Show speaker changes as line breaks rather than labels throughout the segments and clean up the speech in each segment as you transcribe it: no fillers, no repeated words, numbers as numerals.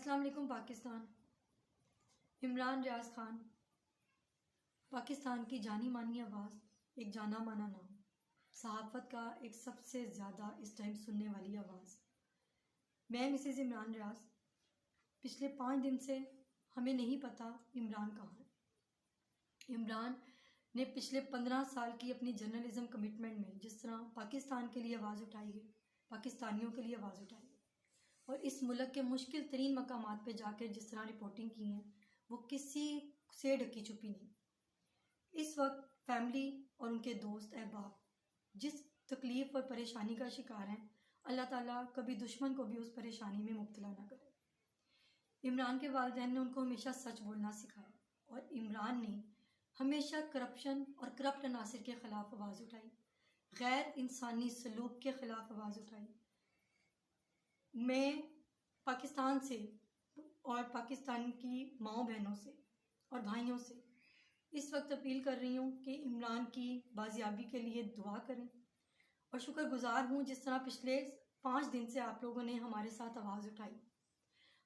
अस्सलाम वालेकुम पाकिस्तान। इमरान रियाज खान पाकिस्तान की जानी मानी आवाज़, एक जाना माना नाम, सहाफ़त का एक सबसे ज़्यादा इस टाइम सुनने वाली आवाज़। मैं मिसेज़ इमरान रियाज। पिछले 5 दिन से हमें नहीं पता इमरान कहाँ है। इमरान ने पिछले 15 साल की अपनी जर्नलिज़म कमिटमेंट में जिस तरह पाकिस्तान के लिए आवाज़ उठाई है, पाकिस्तानियों के लिए आवाज़ उठाई है और इस मुल्क के मुश्किल तरीन मकामात पे जाकर जिस तरह रिपोर्टिंग की है, वो किसी से ढकी छुपी नहीं। इस वक्त फैमिली और उनके दोस्त अहबाब जिस तकलीफ़ और परेशानी का शिकार हैं, अल्लाह ताला कभी दुश्मन को भी उस परेशानी में मुब्तला ना करे। इमरान के वालिदैन ने उनको हमेशा सच बोलना सिखाया और इमरान ने हमेशा करप्शन और करप्ट अनासिर के ख़िलाफ़ आवाज़ उठाई, गैर इंसानी सलूक के ख़िलाफ़ आवाज़ उठाई। मैं पाकिस्तान से और पाकिस्तान की माओ बहनों से और भाइयों से इस वक्त अपील कर रही हूँ कि इमरान की बाजियाबी के लिए दुआ करें और शुक्रगुजार हूँ जिस तरह पिछले 5 दिन से आप लोगों ने हमारे साथ आवाज़ उठाई।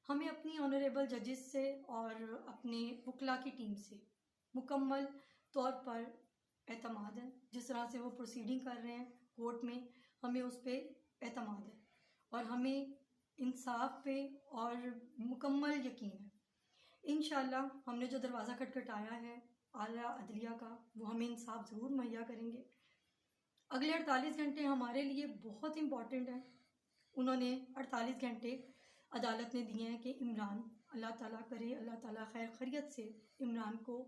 हमें अपनी ऑनरेबल जजेस से और अपने वकला की टीम से मुकम्मल तौर पर एतमाद है। जिस तरह से वो प्रोसीडिंग कर रहे हैं कोर्ट में, हमें उस पर एतमाद है और हमें इंसाफ पे और मुकम्मल यकीन है। इंशाल्लाह हमने जो दरवाज़ा खटखटाया है आला अदलिया का, वो हमें इंसाफ ज़रूर मुहैया करेंगे। अगले 48 घंटे हमारे लिए बहुत इम्पॉर्टेंट है। उन्होंने 48 घंटे अदालत ने दिए हैं कि इमरान, अल्लाह ताला करे, अल्लाह ताला खैर खैरियत से इमरान को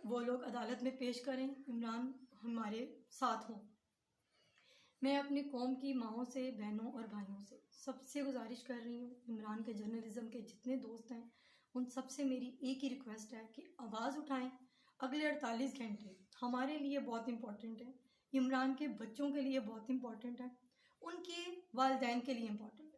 वो लोग अदालत में पेश करें, इमरान हमारे साथ हों। मैं अपनी कौम की माओं से, बहनों और भाइयों से सबसे गुजारिश कर रही हूँ, इमरान के जर्नलिज़म के जितने दोस्त हैं उन सबसे मेरी एक ही रिक्वेस्ट है कि आवाज़ उठाएं। अगले 48 घंटे हमारे लिए बहुत इम्पॉर्टेंट है, इमरान के बच्चों के लिए बहुत इम्पॉर्टेंट है, उनके वालिदैन के लिए इम्पॉर्टेंट है।